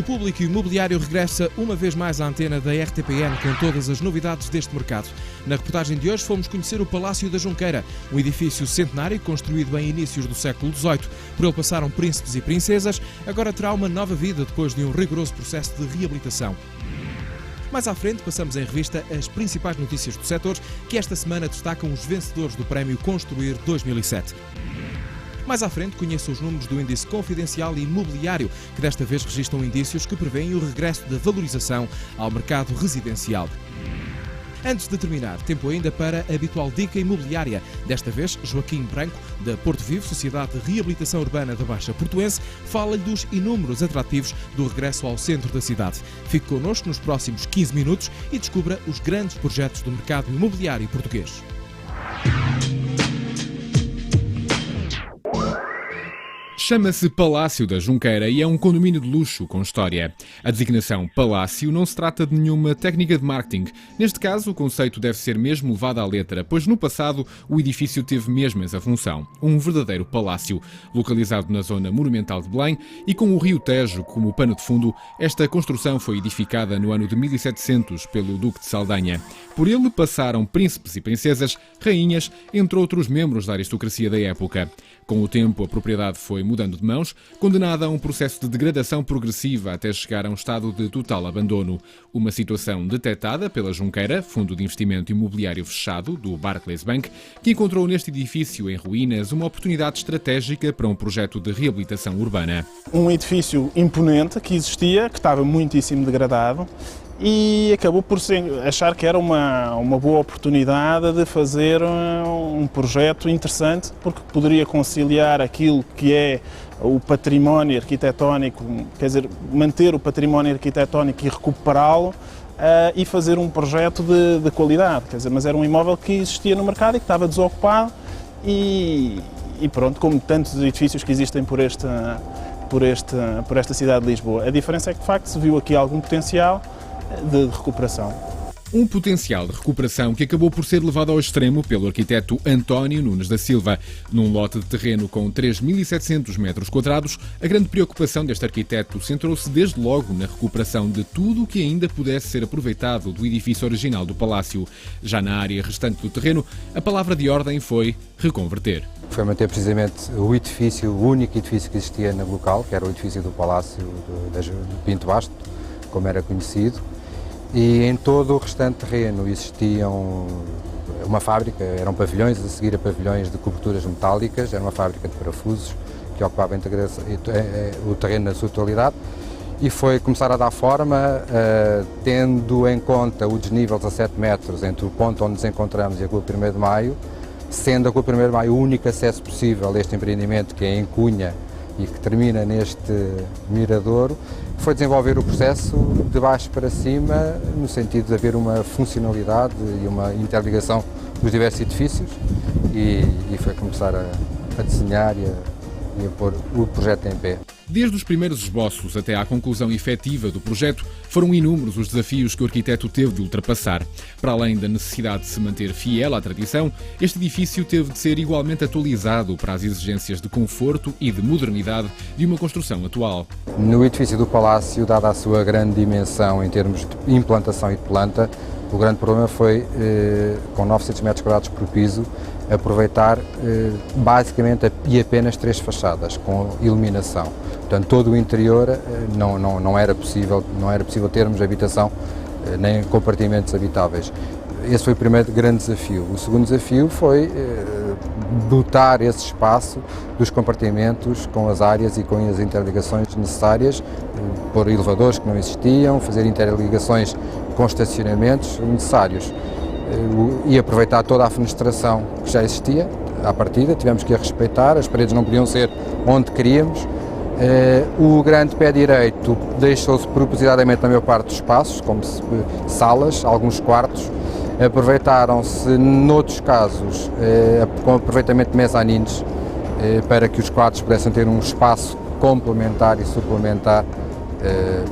Público Imobiliário regressa uma vez mais à antena da RTPN com todas as novidades deste mercado. Na reportagem de hoje fomos conhecer o Palácio da Junqueira, um edifício centenário construído em inícios do século XVIII. Por ele passaram príncipes e princesas, agora terá uma nova vida depois de um rigoroso processo de reabilitação. Mais à frente, passamos em revista as principais notícias do setor, que esta semana destacam os vencedores do Prémio Construir 2007. Mais à frente, conheça os números do Índice Confidencial Imobiliário, que desta vez registram indícios que prevêem o regresso da valorização ao mercado residencial. Antes de terminar, tempo ainda para a habitual dica imobiliária. Desta vez, Joaquim Branco, da Porto Vivo, Sociedade de Reabilitação Urbana da Baixa Portuense, fala-lhe dos inúmeros atrativos do regresso ao centro da cidade. Fique connosco nos próximos 15 minutos e descubra os grandes projetos do mercado imobiliário português. Chama-se Palácio da Junqueira e é um condomínio de luxo com história. A designação Palácio não se trata de nenhuma técnica de marketing. Neste caso, o conceito deve ser mesmo levado à letra, pois no passado o edifício teve mesmo essa função. Um verdadeiro palácio. Localizado na zona monumental de Belém e com o rio Tejo como pano de fundo, esta construção foi edificada no ano de 1700 pelo Duque de Saldanha. Por ele passaram príncipes e princesas, rainhas, entre outros membros da aristocracia da época. Com o tempo, a propriedade foi mudando de mãos, condenada a um processo de degradação progressiva até chegar a um estado de total abandono. Uma situação detectada pela Junqueira, fundo de investimento imobiliário fechado do Barclays Bank, que encontrou neste edifício em ruínas uma oportunidade estratégica para um projeto de reabilitação urbana. Um edifício imponente que existia, que estava muitíssimo degradado, e acabou por achar que era uma boa oportunidade de fazer um projeto interessante, porque poderia conciliar aquilo que é o património arquitetónico, quer dizer, manter o património arquitetónico e recuperá-lo, e fazer um projeto de qualidade, quer dizer, mas era um imóvel que existia no mercado e que estava desocupado e pronto, como tantos edifícios que existem por esta cidade de Lisboa. A diferença é que de facto se viu aqui algum potencial de recuperação. Um potencial de recuperação que acabou por ser levado ao extremo pelo arquiteto António Nunes da Silva. Num lote de terreno com 3.700 metros quadrados, a grande preocupação deste arquiteto centrou-se desde logo na recuperação de tudo o que ainda pudesse ser aproveitado do edifício original do palácio. Já na área restante do terreno, a palavra de ordem foi reconverter. Foi manter precisamente o único edifício que existia no local, que era o edifício do Palácio do Pinto Basto, como era conhecido. E em todo o restante terreno existiam uma fábrica, eram pavilhões, a seguir a pavilhões de coberturas metálicas, era uma fábrica de parafusos que ocupava o terreno na sua totalidade e foi começar a dar forma, tendo em conta o desnível de 17 metros entre o ponto onde nos encontramos e a Rua 1º de Maio, sendo a Rua 1º de Maio o único acesso possível a este empreendimento, que é em Cunha e que termina neste miradouro, foi desenvolver o processo de baixo para cima, no sentido de haver uma funcionalidade e uma interligação dos diversos edifícios e foi começar a desenhar e a pôr o projeto em pé. Desde os primeiros esboços até à conclusão efetiva do projeto, foram inúmeros os desafios que o arquiteto teve de ultrapassar. Para além da necessidade de se manter fiel à tradição, este edifício teve de ser igualmente atualizado para as exigências de conforto e de modernidade de uma construção atual. No edifício do Palácio, dada a sua grande dimensão em termos de implantação e de planta, o grande problema foi, com 900 metros quadrados por piso, aproveitar basicamente e apenas 3 fachadas com iluminação. Portanto, todo o interior não era possível termos habitação nem compartimentos habitáveis. Esse foi o primeiro grande desafio. O segundo desafio foi dotar esse espaço dos compartimentos com as áreas e com as interligações necessárias, pôr elevadores que não existiam, fazer interligações com estacionamentos necessários e aproveitar toda a fenestração que já existia à partida. Tivemos que a respeitar, as paredes não podiam ser onde queríamos. O grande pé direito deixou-se propositadamente na maior parte dos espaços, como salas, alguns quartos. Aproveitaram-se, noutros casos, com aproveitamento de mezanines, para que os quartos pudessem ter um espaço complementar e suplementar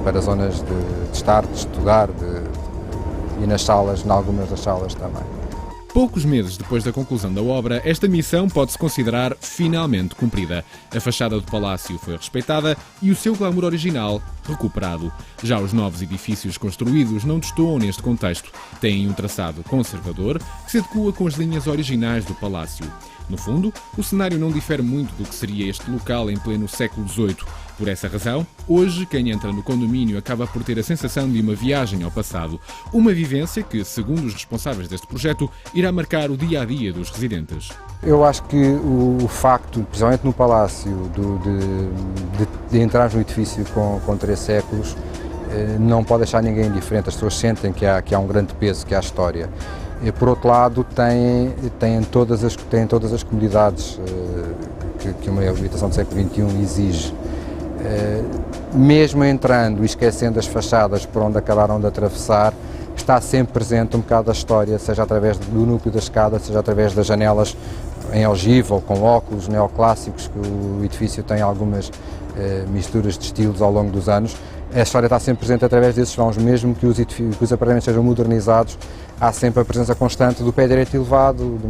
para zonas de estar, de estudar e nas salas, em algumas das salas também. Poucos meses depois da conclusão da obra, esta missão pode-se considerar finalmente cumprida. A fachada do palácio foi respeitada e o seu glamour original recuperado. Já os novos edifícios construídos não destoam neste contexto. Têm um traçado conservador que se adequa com as linhas originais do palácio. No fundo, o cenário não difere muito do que seria este local em pleno século XVIII. Por essa razão, hoje quem entra no condomínio acaba por ter a sensação de uma viagem ao passado. Uma vivência que, segundo os responsáveis deste projeto, irá marcar o dia-a-dia dos residentes. Eu acho que o facto, principalmente no Palácio, de entrar no edifício com 3 séculos, não pode deixar ninguém indiferente. As pessoas sentem que há um grande peso, que há história. E, por outro lado, tem todas as comodidades que uma habitação do século XXI exige. Mesmo entrando e esquecendo as fachadas por onde acabaram de atravessar, está sempre presente um bocado da história, seja através do núcleo da escada, seja através das janelas em ogiva ou com óculos neoclássicos, que o edifício tem algumas misturas de estilos ao longo dos anos. A história está sempre presente através desses vãos, mesmo que os apartamentos sejam modernizados, há sempre a presença constante do pé direito elevado,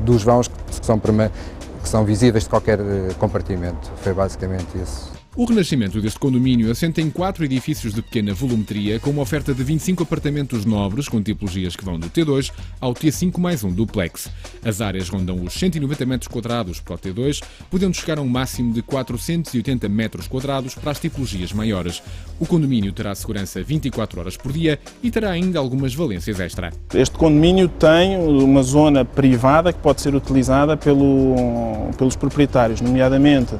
dos vãos que são visíveis de qualquer compartimento. Foi basicamente isso. O renascimento deste condomínio assenta em 4 edifícios de pequena volumetria, com uma oferta de 25 apartamentos nobres, com tipologias que vão do T2 ao T5 mais um duplex. As áreas rondam os 190 metros quadrados para o T2, podendo chegar a um máximo de 480 metros quadrados para as tipologias maiores. O condomínio terá segurança 24 horas por dia e terá ainda algumas valências extra. Este condomínio tem uma zona privada que pode ser utilizada pelos proprietários, nomeadamente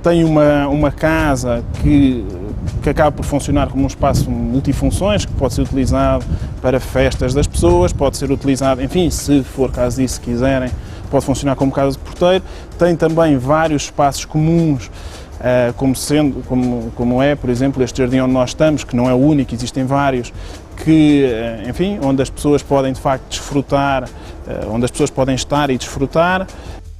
tem uma casa que acaba por funcionar como um espaço multifunções, que pode ser utilizado para festas das pessoas, pode ser utilizado, enfim, se for caso disso, se quiserem, pode funcionar como casa de porteiro. Tem também vários espaços comuns, como é, por exemplo, este jardim onde nós estamos, que não é o único, existem vários, que, enfim, onde as pessoas podem de facto desfrutar, onde as pessoas podem estar e desfrutar.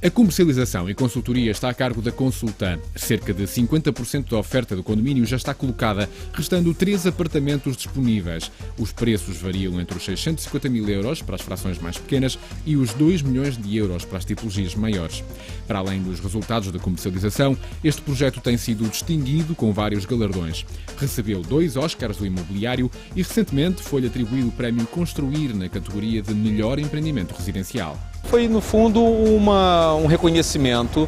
A comercialização e consultoria está a cargo da Consultan. Cerca de 50% da oferta do condomínio já está colocada, restando 3 apartamentos disponíveis. Os preços variam entre os 650 mil euros para as frações mais pequenas e os 2 milhões de euros para as tipologias maiores. Para além dos resultados da comercialização, este projeto tem sido distinguido com vários galardões. Recebeu 2 Oscars do imobiliário e recentemente foi-lhe atribuído o prémio Construir na categoria de melhor empreendimento residencial. Foi, no fundo, um reconhecimento,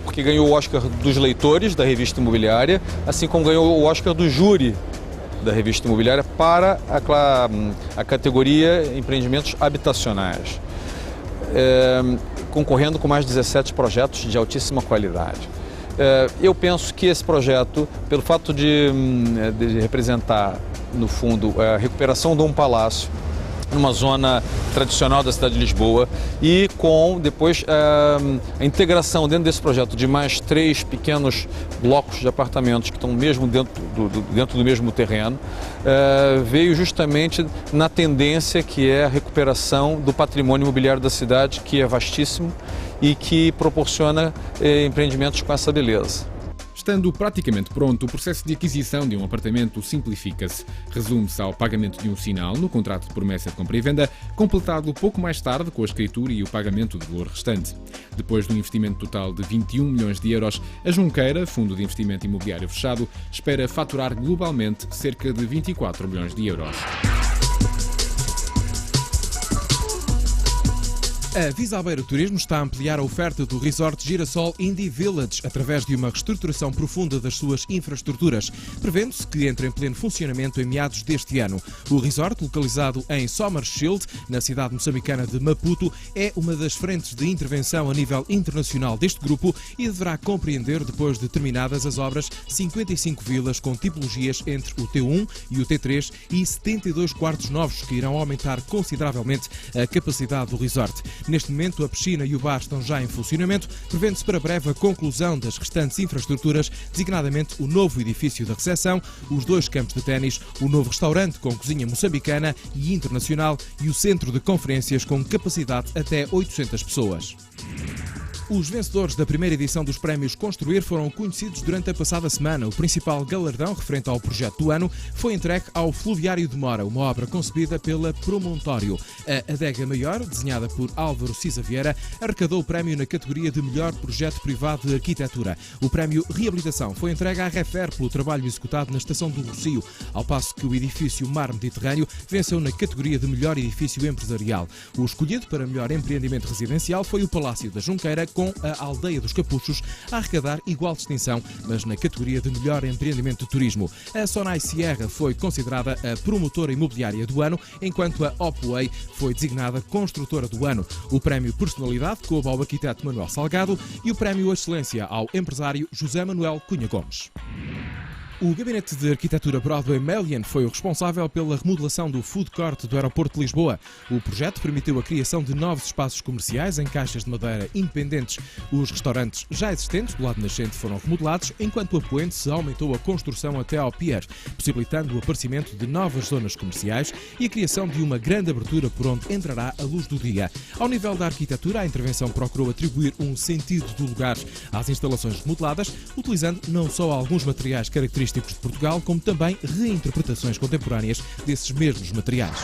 porque ganhou o Oscar dos leitores da revista imobiliária, assim como ganhou o Oscar do júri da revista imobiliária para a categoria empreendimentos habitacionais, concorrendo com mais 17 projetos de altíssima qualidade. Eu penso que esse projeto, pelo fato de representar, no fundo, a recuperação de um palácio, numa zona tradicional da cidade de Lisboa, e com depois a integração dentro desse projeto de mais 3 pequenos blocos de apartamentos que estão mesmo dentro do mesmo terreno, veio justamente na tendência que é a recuperação do patrimônio imobiliário da cidade, que é vastíssimo e que proporciona empreendimentos com essa beleza. Estando praticamente pronto, o processo de aquisição de um apartamento simplifica-se. Resume-se ao pagamento de um sinal no contrato de promessa de compra e venda, completado pouco mais tarde com a escritura e o pagamento do valor restante. Depois de um investimento total de 21 milhões de euros, a Junqueira, fundo de investimento imobiliário fechado, espera faturar globalmente cerca de 24 milhões de euros. A Visabeira Turismo está a ampliar a oferta do Resort Girassol Indie Village através de uma reestruturação profunda das suas infraestruturas, prevendo-se que entre em pleno funcionamento em meados deste ano. O resort, localizado em Somershield, na cidade moçambicana de Maputo, é uma das frentes de intervenção a nível internacional deste grupo e deverá compreender, depois de terminadas as obras, 55 vilas com tipologias entre o T1 e o T3 e 72 quartos novos que irão aumentar consideravelmente a capacidade do resort. Neste momento, a piscina e o bar estão já em funcionamento, prevendo-se para breve a conclusão das restantes infraestruturas, designadamente o novo edifício da recepção, os 2 campos de ténis, o novo restaurante com cozinha moçambicana e internacional e o centro de conferências com capacidade até 800 pessoas. Os vencedores da primeira edição dos prémios Construir foram conhecidos durante a passada semana. O principal galardão, referente ao projeto do ano, foi entregue ao Fluviário de Mora, uma obra concebida pela Promontório. A adega maior, desenhada por Álvaro Cisa Vieira, arrecadou o prémio na categoria de melhor projeto privado de arquitetura. O prémio Reabilitação foi entregue à Refer pelo trabalho executado na Estação do Rossio, ao passo que o edifício Mar Mediterrâneo venceu na categoria de melhor edifício empresarial. O escolhido para melhor empreendimento residencial foi o Palácio da Junqueira, com a Aldeia dos Capuchos a arrecadar igual distinção, mas na categoria de melhor empreendimento de turismo. A Sonai Sierra foi considerada a promotora imobiliária do ano, enquanto a Opway foi designada construtora do ano. O prémio Personalidade coube ao arquiteto Manuel Salgado e o prémio Excelência ao empresário José Manuel Cunha Gomes. O Gabinete de Arquitetura Broadway Melian foi o responsável pela remodelação do Food Court do Aeroporto de Lisboa. O projeto permitiu a criação de novos espaços comerciais em caixas de madeira independentes. Os restaurantes já existentes do lado nascente foram remodelados, enquanto a poente se aumentou a construção até ao pier, possibilitando o aparecimento de novas zonas comerciais e a criação de uma grande abertura por onde entrará a luz do dia. Ao nível da arquitetura, a intervenção procurou atribuir um sentido do lugar às instalações remodeladas, utilizando não só alguns materiais característicos de Portugal, como também reinterpretações contemporâneas desses mesmos materiais.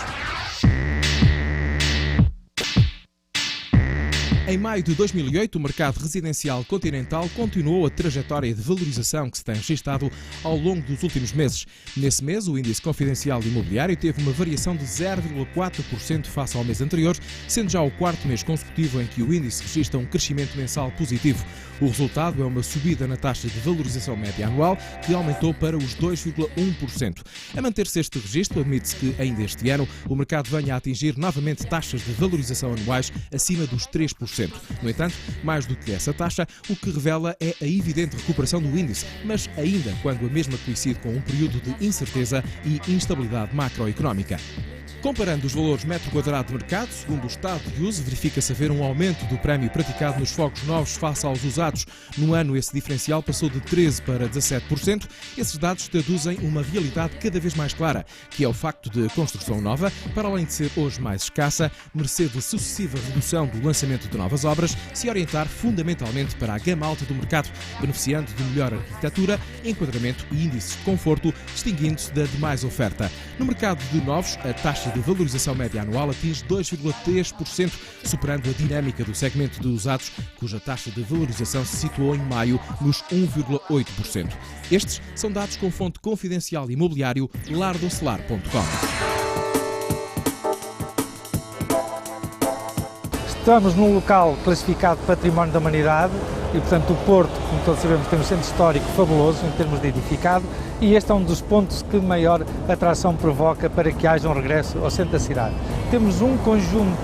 Em maio de 2008, o mercado residencial continental continuou a trajetória de valorização que se tem registado ao longo dos últimos meses. Nesse mês, o índice confidencial imobiliário teve uma variação de 0,4% face ao mês anterior, sendo já o quarto mês consecutivo em que o índice registra um crescimento mensal positivo. O resultado é uma subida na taxa de valorização média anual, que aumentou para os 2,1%. A manter-se este registro, admite-se que ainda este ano o mercado venha a atingir novamente taxas de valorização anuais acima dos 3%. No entanto, mais do que essa taxa, o que revela é a evidente recuperação do índice, mas ainda quando a mesma coincide com um período de incerteza e instabilidade macroeconómica. Comparando os valores metro quadrado de mercado, segundo o estado de uso, verifica-se haver um aumento do prémio praticado nos fogos novos face aos usados. No ano, esse diferencial passou de 13% para 17%. Esses dados traduzem uma realidade cada vez mais clara, que é o facto de a construção nova, para além de ser hoje mais escassa, mercê de sucessiva redução do lançamento de novas obras, se orientar fundamentalmente para a gama alta do mercado, beneficiando de melhor arquitetura, enquadramento e índices de conforto, distinguindo-se da demais oferta. No mercado de novos, a taxa de valorização média anual atinge 2,3%, superando a dinâmica do segmento de usados, cuja taxa de valorização se situou em maio nos 1,8%. Estes são dados com fonte confidencial imobiliário lardoncelar.com. Estamos num local classificado Património da Humanidade e, portanto, o Porto, como todos sabemos, tem um centro histórico fabuloso em termos de edificado e este é um dos pontos que maior atração provoca para que haja um regresso ao centro da cidade. Temos um conjunto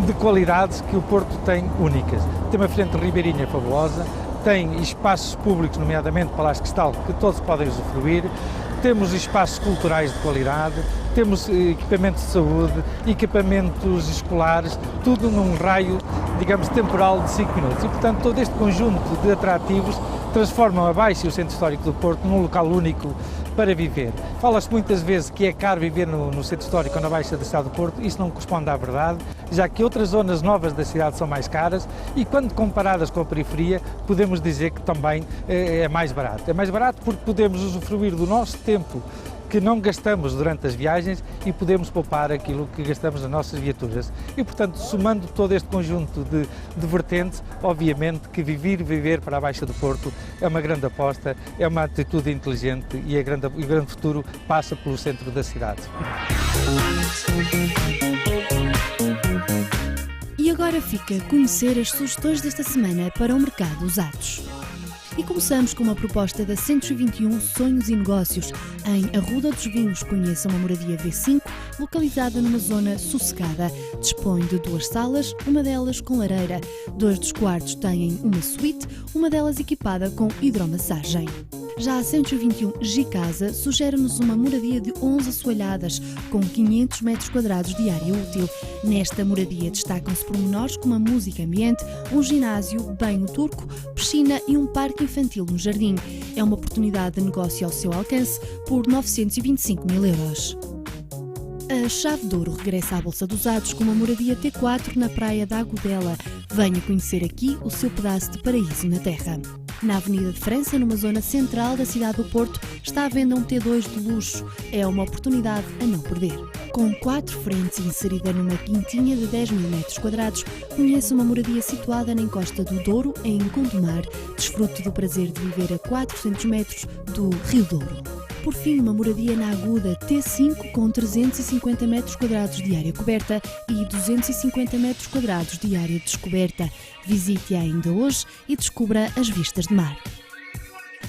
de qualidades que o Porto tem únicas. Tem uma frente ribeirinha fabulosa, tem espaços públicos, nomeadamente Palácio de Cristal, que todos podem usufruir, temos espaços culturais de qualidade, temos equipamentos de saúde, equipamentos escolares, tudo num raio, digamos, temporal de 5 minutos. E, portanto, todo este conjunto de atrativos transformam a Baixa e o Centro Histórico do Porto num local único para viver. Fala-se muitas vezes que é caro viver no Centro Histórico ou na Baixa da cidade do Porto. Isso não corresponde à verdade, já que outras zonas novas da cidade são mais caras e, quando comparadas com a periferia, podemos dizer que também é mais barato. É mais barato porque podemos usufruir do nosso tempo que não gastamos durante as viagens e podemos poupar aquilo que gastamos nas nossas viaturas. E, portanto, somando todo este conjunto de vertentes, obviamente que viver para a Baixa do Porto é uma grande aposta, é uma atitude inteligente e o grande futuro passa pelo centro da cidade. E agora fica a conhecer as sugestões desta semana para o mercado usados. E começamos com uma proposta da 121 Sonhos e Negócios. Em Arruda dos Vinhos, conheça uma moradia V5, localizada numa zona sossegada. Dispõe de 2 salas, uma delas com lareira. 2 dos quartos têm uma suíte, uma delas equipada com hidromassagem. Já a 121 Gicasa sugere-nos uma moradia de 11 assoalhadas, com 500 metros quadrados de área útil. Nesta moradia destacam-se pormenores como a música ambiente, um ginásio, banho turco, piscina e um parque infantil no jardim. É uma oportunidade de negócio ao seu alcance por 925 mil euros. A Chave de Ouro regressa à Bolsa dos Atos com uma moradia T4 na praia da Agudela. Venha conhecer aqui o seu pedaço de paraíso na terra. Na Avenida de França, numa zona central da cidade do Porto, está à venda um T2 de luxo. É uma oportunidade a não perder. Com 4 frentes e inserida numa quintinha de 10 mil metros quadrados, conheça uma moradia situada na encosta do Douro, em Gondomar. Desfrute do prazer de viver a 400 metros do Rio Douro. Por fim, uma moradia na Aguda T5 com 350 metros quadrados de área coberta e 250 metros quadrados de área descoberta. Visite-a ainda hoje e descubra as vistas de mar.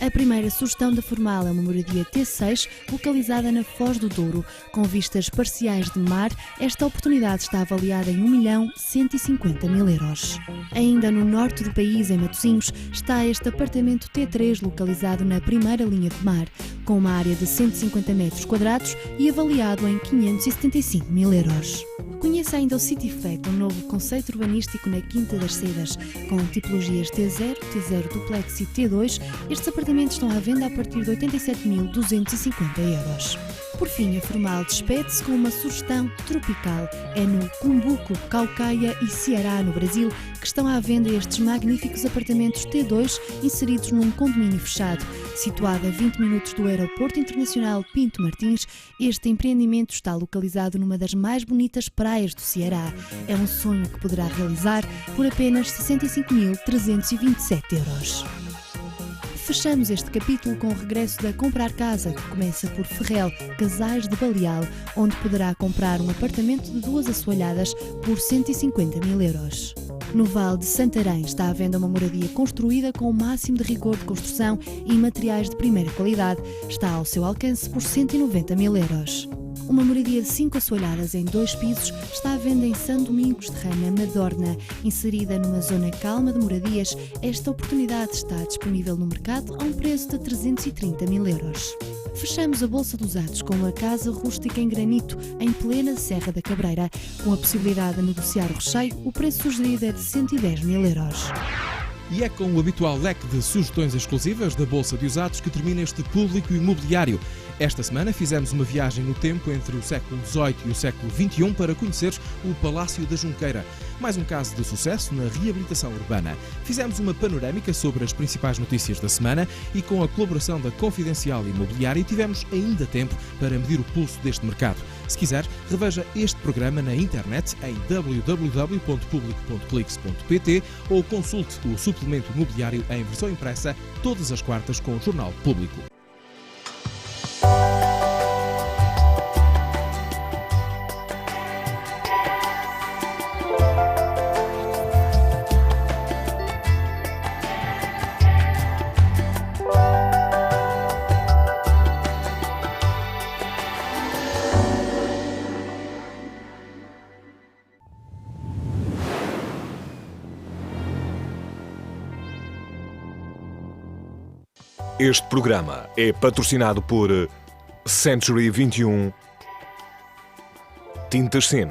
A primeira sugestão da Formal é uma moradia T6 localizada na Foz do Douro. Com vistas parciais de mar, esta oportunidade está avaliada em 1.150.000 euros. Ainda no norte do país, em Matosinhos, está este apartamento T3 localizado na primeira linha de mar, com uma área de 150 metros quadrados e avaliado em 575.000 euros. Conheça ainda o CityFac, um novo conceito urbanístico na Quinta das Cedas, com tipologias T0, T0 Duplex e T2. Estes apartamentos estão à venda a partir de 87.250 euros. Por fim, a Formal despede-se com uma sugestão tropical. É no Cumbuco, Caucaia e Ceará, no Brasil, que estão à venda estes magníficos apartamentos T2 inseridos num condomínio fechado. Situado a 20 minutos do Aeroporto Internacional Pinto Martins, este empreendimento está localizado numa das mais bonitas praias do Ceará. É um sonho que poderá realizar por apenas 65.327 euros. Fechamos este capítulo com o regresso da Comprar Casa, que começa por Ferrel, Casais de Baleal, onde poderá comprar um apartamento de 2 assoalhadas por 150.000 euros. No Vale de Santarém está à venda uma moradia construída com o máximo de rigor de construção e materiais de primeira qualidade. Está ao seu alcance por 190.000 euros. Uma moradia de 5 assoalhadas em 2 pisos está à venda em São Domingos de Rana, na Dorna. Inserida numa zona calma de moradias, esta oportunidade está disponível no mercado a um preço de 330.000 euros. Fechamos a Bolsa dos Atos com uma casa rústica em granito, em plena Serra da Cabreira. Com a possibilidade de negociar o recheio, o preço sugerido é de 110.000 euros. E é com o habitual leque de sugestões exclusivas da Bolsa de Usados que termina este Público Imobiliário. Esta semana fizemos uma viagem no tempo entre o século XVIII e o século XXI para conhecer o Palácio da Junqueira. Mais um caso de sucesso na reabilitação urbana. Fizemos uma panorâmica sobre as principais notícias da semana e com a colaboração da Confidencial Imobiliária tivemos ainda tempo para medir o pulso deste mercado. Se quiser, reveja este programa na internet em www.publico.clix.pt ou consulte o suplemento imobiliário em versão impressa todas as quartas com o Jornal Público. Este programa é patrocinado por Century 21 Tintas Sen.